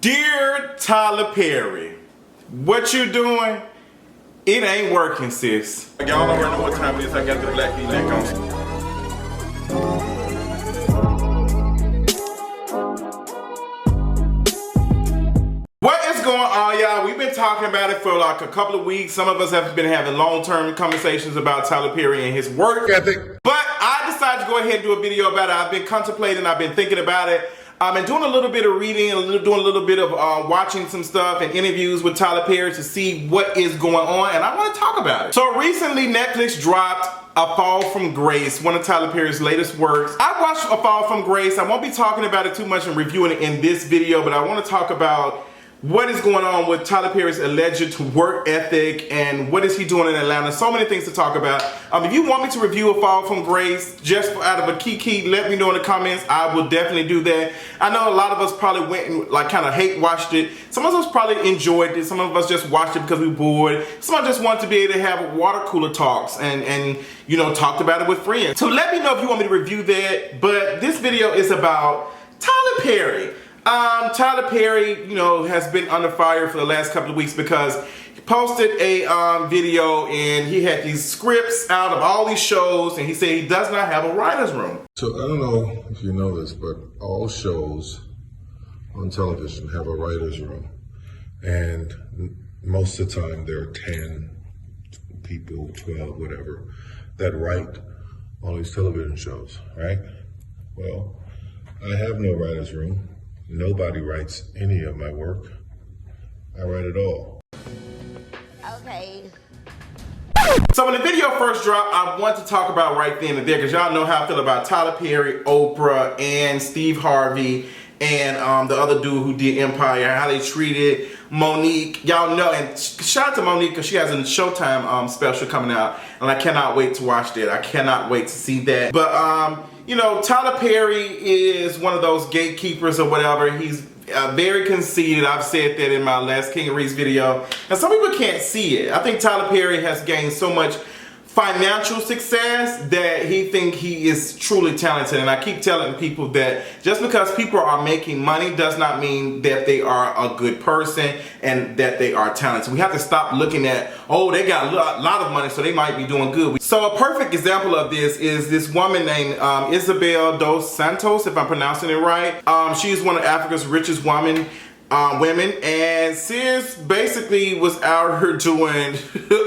Dear Tyler Perry, what you doing? It ain't working, sis. Y'all already know what time it is. I got the black V-neck on. What is going on, y'all? We've been talking about it for like a couple of weeks. Some of us have been having long-term conversations about Tyler Perry and his work ethic. But I decided to go ahead and do a video about it. I've been contemplating, I've been thinking about it. I've been doing a little bit of reading, doing a little bit of watching some stuff and interviews with Tyler Perry to see what is going on, and I want to talk about it. So recently, Netflix dropped A Fall from Grace, one of Tyler Perry's latest works. I watched A Fall from Grace. I won't be talking about it too much and reviewing it in this video, but I want to talk about what is going on with Tyler Perry's alleged work ethic and what is he doing in Atlanta. So many things to talk about. If you want me to review A Fall from Grace just out of a kiki, let me know in the comments. I will definitely do that. I know a lot of us probably went and like kind of hate watched it. Some of us probably enjoyed it. Some of us just watched it because we were bored. Some of us just wanted to be able to have water cooler talks and you know, talked about it with friends. So let me know if you want me to review that. But this video is about Tyler Perry. Tyler Perry, you know, has been under fire for the last couple of weeks because he posted a video and he had these scripts out of all these shows and he said he does not have a writer's room. So I don't know if you know this, but all shows on television have a writer's room. And most of the time there are 10 people, 12, whatever, that write all these television shows, right? Well, I have no writer's room. Nobody writes any of my work. I write it all. Okay. So when the video first dropped, I want to talk about right then and there because y'all know how I feel about Tyler Perry, Oprah, and Steve Harvey, and the other dude who did Empire, how they treated Monique. Y'all know, and shout out to Monique because she has a Showtime special coming out, and I cannot wait to watch that. I cannot wait to see that. But you know, Tyler Perry is one of those gatekeepers or whatever. He's very conceited. I've said that in my last King of Reese video. And some people can't see it. I think Tyler Perry has gained so much financial success that he thinks he is truly talented. And I keep telling people that just because people are making money does not mean that they are a good person and that they are talented. We have to stop looking at, oh, they got a lot of money, so they might be doing good. So a perfect example of this is this woman named Isabel dos Santos, if I'm pronouncing it right. She's one of Africa's richest women, and sis basically was out here doing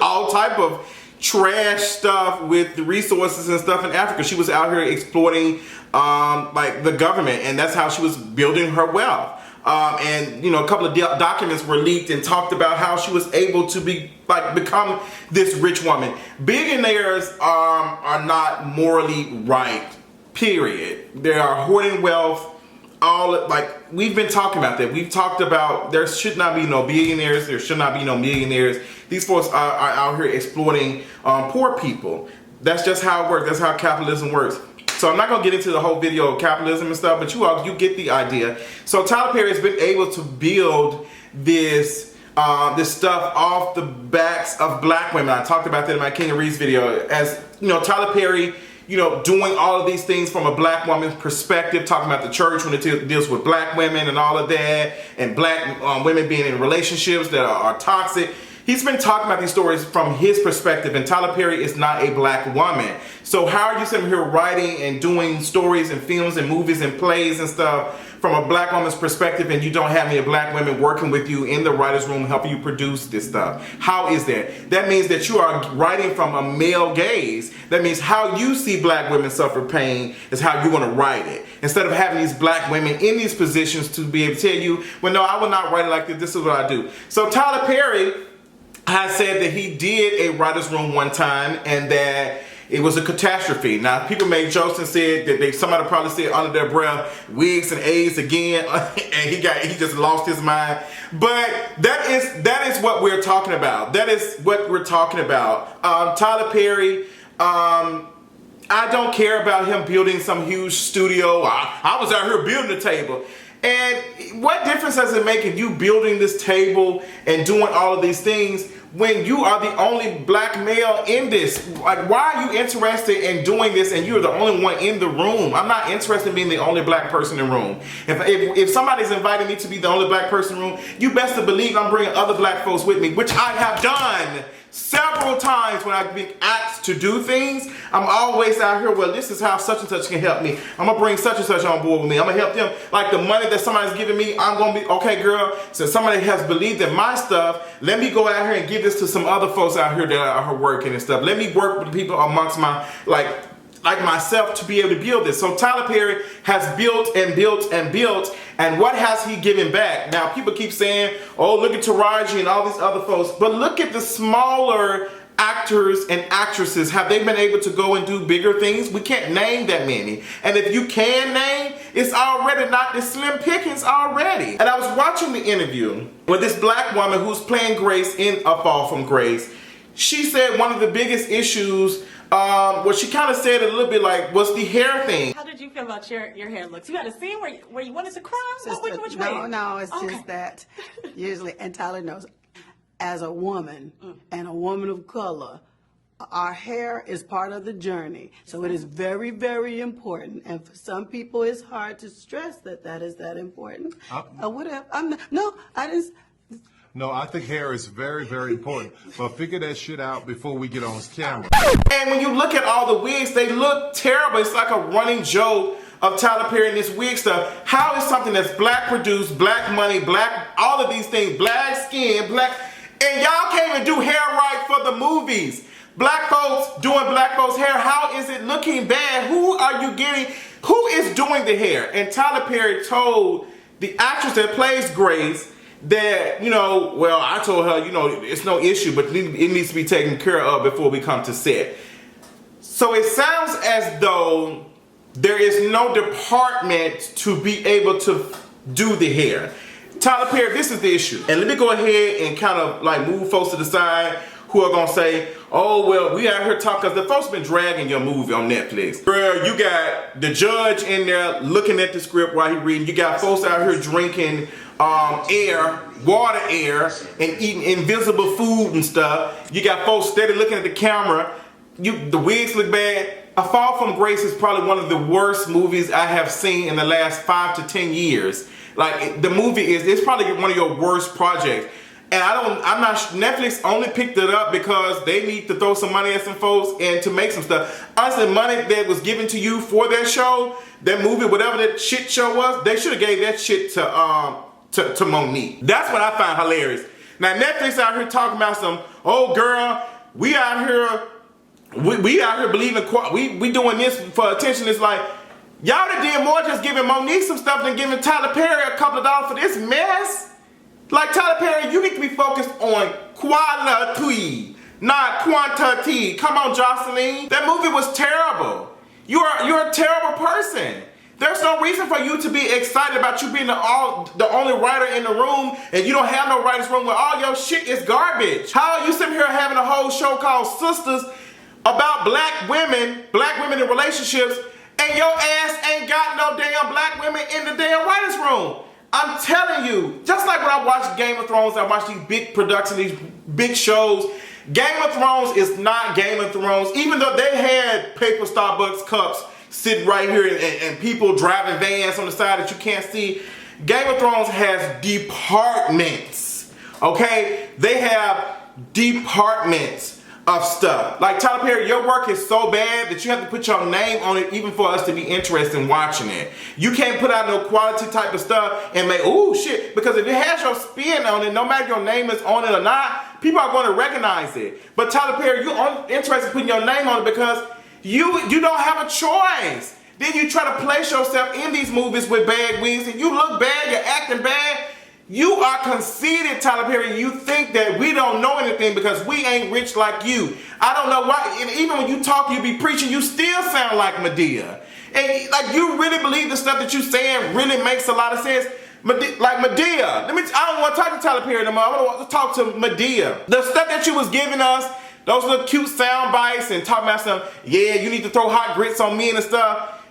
all type of trash stuff with the resources and stuff in Africa. She was out here exploiting like the government, and that's how she was building her wealth. And you know, a couple of documents were leaked and talked about how she was able to become this rich woman. Billionaires are not morally right, period. They are hoarding wealth. We've been talking about that. We've talked about there should not be no billionaires, there should not be no millionaires. These folks are out here exploiting poor people. That's just how it works. That's how capitalism works. So I'm not gonna get into the whole video of capitalism and stuff, but you get the idea. So Tyler Perry has been able to build this stuff off the backs of black women. I talked about that in my King of Reese video. As you know, Tyler Perry, you know, doing all of these things from a black woman's perspective, talking about the church when it deals with black women and all of that, and black women being in relationships that are toxic. He's been talking about these stories from his perspective, and Tyler Perry is not a black woman. So how are you sitting here writing and doing stories and films and movies and plays and stuff from a black woman's perspective, and you don't have any black women working with you in the writer's room helping you produce this stuff? How is that? That means that you are writing from a male gaze. That means how you see black women suffer pain is how you want to write it. Instead of having these black women in these positions to be able to tell you, well, no, I will not write it like this. This is what I do. So Tyler Perry has said that he did a writer's room one time and that it was a catastrophe. Now, people made jokes and said that somebody probably said under their breath, wigs and AIDS again, and he just lost his mind. But that is what we're talking about. That is what we're talking about. Tyler Perry, I don't care about him building some huge studio. I was out here building a table. And what difference does it make if you building this table and doing all of these things when you are the only black male in this? Like, why are you interested in doing this and you're the only one in the room? I'm not interested in being the only black person in the room. If somebody's inviting me to be the only black person in the room, you best to believe I'm bringing other black folks with me, which I have done several times when I've been asked to do things. I'm always out here, well, this is how such and such can help me. I'm gonna bring such and such on board with me. I'm gonna help them. Like the money that somebody's giving me, I'm gonna be, okay, girl, since somebody has believed in my stuff, let me go out here and give this to some other folks out here that are working and stuff. Let me work with the people amongst my, like myself, to be able to build this. So Tyler Perry has built and built and built, and what has he given back? Now people keep saying, oh, look at Taraji and all these other folks, but look at the smaller actors and actresses. Have they been able to go and do bigger things? We can't name that many. And if you can name, it's already not the slim pickings already. And I was watching the interview with this black woman who's playing Grace in A Fall from Grace. She said one of the biggest issues, well, she kind of said it a little bit like, was the hair thing. How did you feel about your hair looks? You had a scene where you wanted to cry? Sister, Which way? no, it's Okay. just that usually, and Tyler knows, as a woman and a woman of color, our hair is part of the journey. So it is very, very important. And for some people, it's hard to stress that is that important. Whatever. I didn't. No, I think hair is very, very important. But figure that shit out before we get on camera. And when you look at all the wigs, they look terrible. It's like a running joke of Tyler Perry and this wig stuff. How is something that's black produced, black money, black, all of these things, black skin, black, and y'all can't even do hair right for the movies. Black folks doing black folks hair, how is it looking bad? Who are you getting? Who is doing the hair? And Tyler Perry told the actress that plays Grace that, well, I told her, it's no issue, but it needs to be taken care of before we come to set. So it sounds as though there is no department to be able to do the hair. Tyler Perry, this is the issue. And let me go ahead and kind of like move folks to the side who are gonna say, oh, well, we out here talking, because the folks been dragging your movie on Netflix. Girl, you got the judge in there looking at the script while he reading. You got folks out here drinking water air, and eating invisible food and stuff. You got folks steady looking at the camera. The wigs look bad. A Fall from Grace is probably one of the worst movies I have seen in the last 5 to 10 years. Like, the movie it's probably one of your worst projects. And Netflix only picked it up because they need to throw some money at some folks and to make some stuff. Honestly, money that was given to you for that show, that movie, whatever that shit show was, they should have gave that shit to Monique. That's what I find hilarious. Now Netflix out here talking about some, oh girl, we out here believing, we doing this for attention. It's like, y'all that did more just giving Monique some stuff than giving Tyler Perry a couple of dollars for this mess. Like, Tyler Perry, you need to be focused on quality, not quantity. Come on, Jocelyn. That movie was terrible. You're a terrible person. There's no reason for you to be excited about you being the only writer in the room, and you don't have no writer's room where all your shit is garbage. How are you sitting here having a whole show called Sisters about black women in relationships, and your ass ain't got no damn black women in the damn writer's room? I'm telling you, just like when I watch Game of Thrones, I watch these big productions, these big shows. Game of Thrones is not Game of Thrones, even though they had paper Starbucks cups sitting right here and people driving vans on the side that you can't see. Game of Thrones has departments, okay? They have departments of stuff. Like, Tyler Perry, your work is so bad that you have to put your name on it even for us to be interested in watching it. You can't put out no quality type of stuff and make, ooh, shit, because if it has your spin on it, no matter if your name is on it or not, people are going to recognize it. But Tyler Perry, you're only interested in putting your name on it because you don't have a choice. Then you try to place yourself in these movies with bad wigs, and you look bad, you're acting bad. You are conceited, Tyler Perry. You think that we don't know anything because we ain't rich like you. I don't know why. And even when you talk, you be preaching, you still sound like Medea. And like, you really believe the stuff that you're saying really makes a lot of sense. Like Medea. I don't want to talk to Tyler Perry no more. I want to talk to Medea. The stuff that you was giving us, those little cute sound bites and talking about some, yeah, you need to throw hot grits on me and stuff.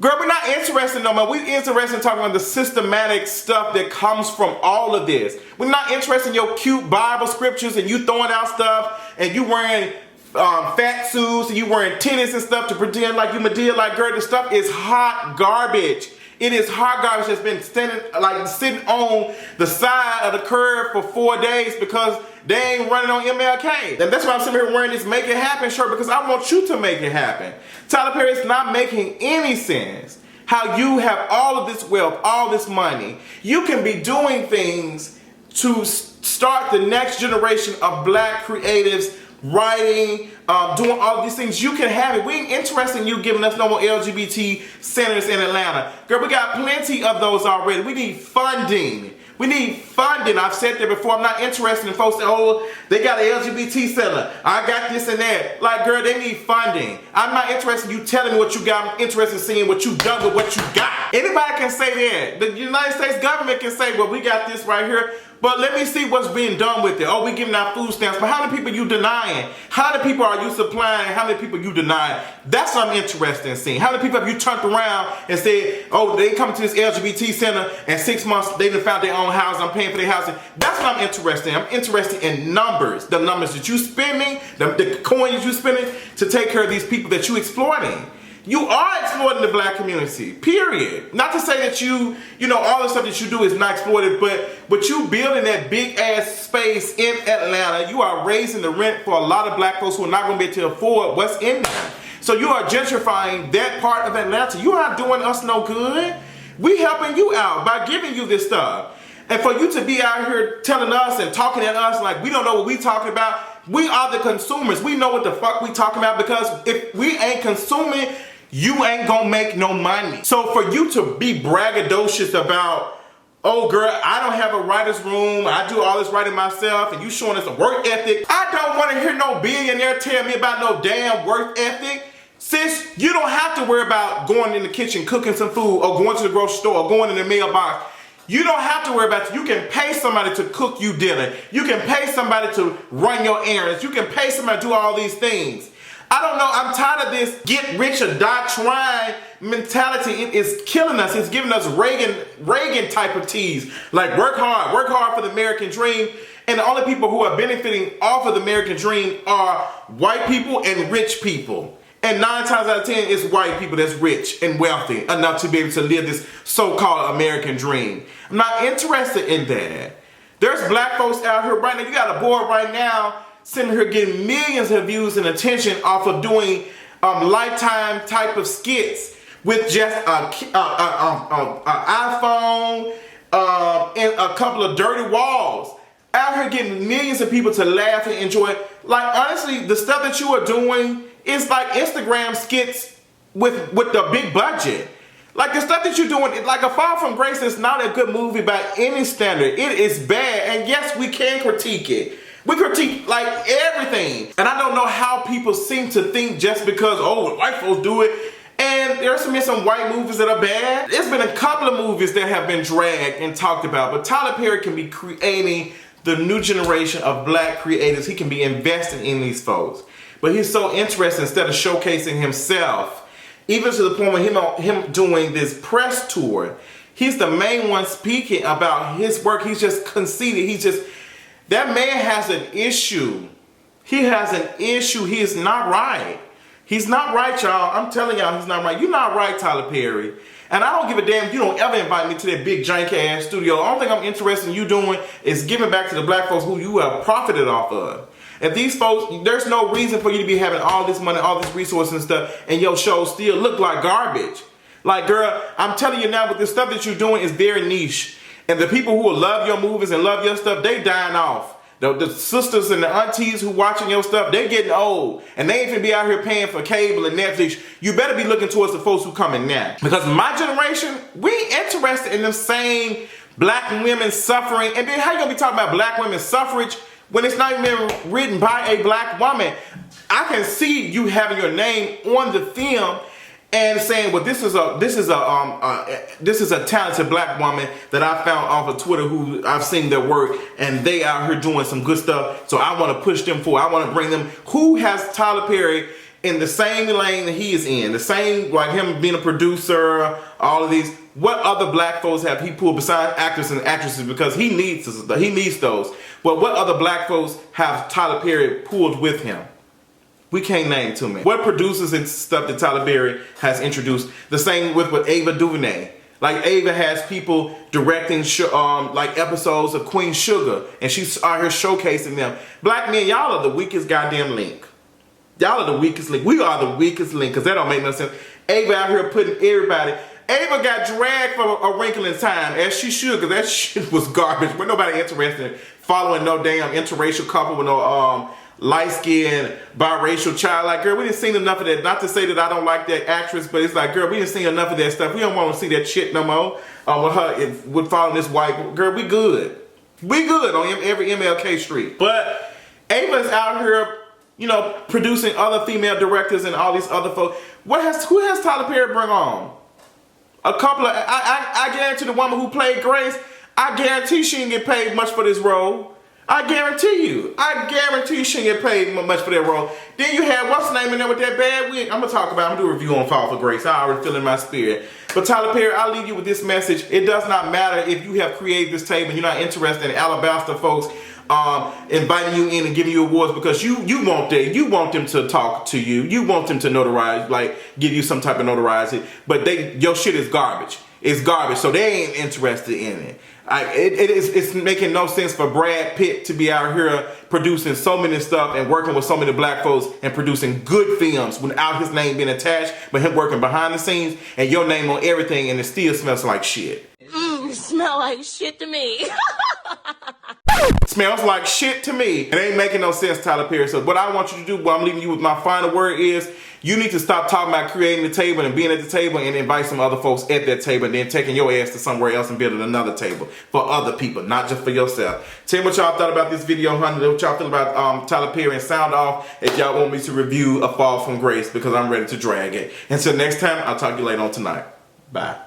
Girl, we're not interested no more. We're interested in talking about the systematic stuff that comes from all of this. We're not interested in your cute Bible scriptures and you throwing out stuff and you wearing fat suits and you wearing tennis and stuff to pretend like you Medea. Like, girl, this stuff is hot garbage. It is hot garbage that's been sitting on the side of the curb for 4 days because they ain't running on MLK. And that's why I'm sitting here wearing this Make It Happen shirt, because I want you to make it happen. Tyler Perry, it's not making any sense how you have all of this wealth, all this money. You can be doing things to start the next generation of black creatives, writing, doing all of these things. You can have it. We ain't interested in you giving us no more LGBT centers in Atlanta. Girl, we got plenty of those already. We need funding. We need funding. I've said that before. I'm not interested in folks that, oh, they got an LGBT center. I got this and that. Like, girl, they need funding. I'm not interested in you telling me what you got. I'm interested in seeing what you done with what you got. Anybody can say that. The United States government can say, well, we got this right here, but let me see what's being done with it. Oh, we giving out food stamps, but how many people you denying? How many people are you supplying? How many people you denying? That's what I'm interested in seeing. How many people have you turned around and said, oh, they come to this LGBT center and 6 months they done found their own house, I'm paying for their housing. That's what I'm interested in. I'm interested in numbers. The numbers that you spending, the coins you spending to take care of these people that you exploiting. You are exploiting the black community, period. Not to say that you know, all the stuff that you do is not exploited, but you building that big ass space in Atlanta, you are raising the rent for a lot of black folks who are not going to be able to afford what's in there. So you are gentrifying that part of Atlanta. You are not doing us no good. We helping you out by giving you this stuff. And for you to be out here telling us and talking at us like we don't know what we talking about, we are the consumers. We know what the fuck we talking about, because if we ain't consuming, you ain't gonna make no money. So for you to be braggadocious about, oh girl, I don't have a writer's room, I do all this writing myself, and you showing us a work ethic. I don't want to hear no billionaire tell me about no damn work ethic. Sis, you don't have to worry about going in the kitchen, cooking some food, or going to the grocery store, or going in the mailbox. You don't have to worry about it. You can pay somebody to cook you dinner. You can pay somebody to run your errands. You can pay somebody to do all these things. I don't know, I'm tired of this get rich or die trying mentality. It is killing us. It's giving us Reagan type of tease. Like, work hard for the American dream. And the only people who are benefiting off of the American dream are white people and rich people. And 9 times out of 10, it's white people that's rich and wealthy enough to be able to live this so-called American dream. I'm not interested in that. There's black folks out here right now. You got a board right now sitting here getting millions of views and attention off of doing Lifetime type of skits with just an iPhone and a couple of dirty walls. Out here getting millions of people to laugh and enjoy. Like, honestly, the stuff that you are doing is like Instagram skits with the big budget. Like, the stuff that you're doing, like A Fall from Grace is not a good movie by any standard. It is bad, and yes, we can critique it. We critique like everything. And I don't know how people seem to think just because, oh, white folks do it. And there's been some white movies that are bad. There's been a couple of movies that have been dragged and talked about. But Tyler Perry can be creating the new generation of black creators. He can be investing in these folks. But he's so interested, instead of showcasing himself, even to the point where him doing this press tour, he's the main one speaking about his work. He's just conceited. That man has an issue. He has an issue. He is not right. He's not right, y'all. I'm telling y'all, he's not right. You're not right, Tyler Perry. And I don't give a damn if you don't ever invite me to that big jank ass studio. The only thing I'm interested in you doing is giving back to the black folks who you have profited off of. If these folks, there's no reason for you to be having all this money, all this resources and stuff, and your shows still look like garbage. Like, girl, I'm telling you now, but the stuff that you're doing is very niche. And the people who will love your movies and love your stuff, they dying off. The sisters and the aunties who watching your stuff, they getting old. And they ain't finna be out here paying for cable and Netflix. You better be looking towards the folks who coming now. Because my generation, we ain't interested in them same black women suffering. And then how you gonna be talking about black women suffrage when it's not even written by a black woman? I can see you having your name on the film and saying, well, this is a talented black woman that I found off of Twitter who I've seen their work, and they out here doing some good stuff, so I want to push them forward. I want to bring them. Who has Tyler Perry in the same lane that he is in, the same, like him being a producer, all of these. What other black folks have he pulled besides actors and actresses? Because he needs those. But what other black folks have Tyler Perry pulled with him? We can't name too many. What producers and stuff that Tyler Perry has introduced? The same with Ava DuVernay. Like Ava has people directing like episodes of Queen Sugar, and she's out here showcasing them. Black men, y'all are the weakest goddamn link. Y'all are the weakest link. We are the weakest link, because that don't make no sense. Ava out here putting everybody. Ava got dragged for A Wrinkle in Time, as she should, because that shit was garbage. But nobody interested in following no damn interracial couple with no light-skinned biracial child. Like, girl, we didn't see enough of that. Not to say that I don't like that actress, but it's like, girl, we didn't see enough of that stuff. We don't want to see that shit no more. With her, with following this white girl, we good. We good on every MLK street. But Ava's out here, you know, producing other female directors and all these other folks. Who has Tyler Perry bring on? A couple of, I guarantee the woman who played Grace, I guarantee she didn't get paid much for this role. I guarantee you she didn't get paid much for that role. Then you had, what's the name in there with that bad wig? I'm gonna do a review on Fall for Grace. I already feel in my spirit. But Tyler Perry, I'll leave you with this message. It does not matter if you have created this table and you're not interested in Alabaster folks inviting you in and giving you awards, because you want them to talk to you. You want them to notarize, like give you some type of notoriety. But your shit is garbage. It's garbage, so they ain't interested in it. It's making no sense for Brad Pitt to be out here producing so many stuff and working with so many black folks and producing good films without his name being attached, but him working behind the scenes and your name on everything, and it still smells like shit. Smell like shit to me. Smells like shit to me. It ain't making no sense, Tyler Perry. So what I want you to do, what I'm leaving you with my final word is, you need to stop talking about creating the table and being at the table and invite some other folks at that table, and then taking your ass to somewhere else and building another table for other people, not just for yourself. Tell me what y'all thought about this video, honey. What y'all feel about Tyler Perry, and sound off if y'all want me to review A Fall from Grace, because I'm ready to drag it. Until next time, I'll talk to you later on tonight. Bye.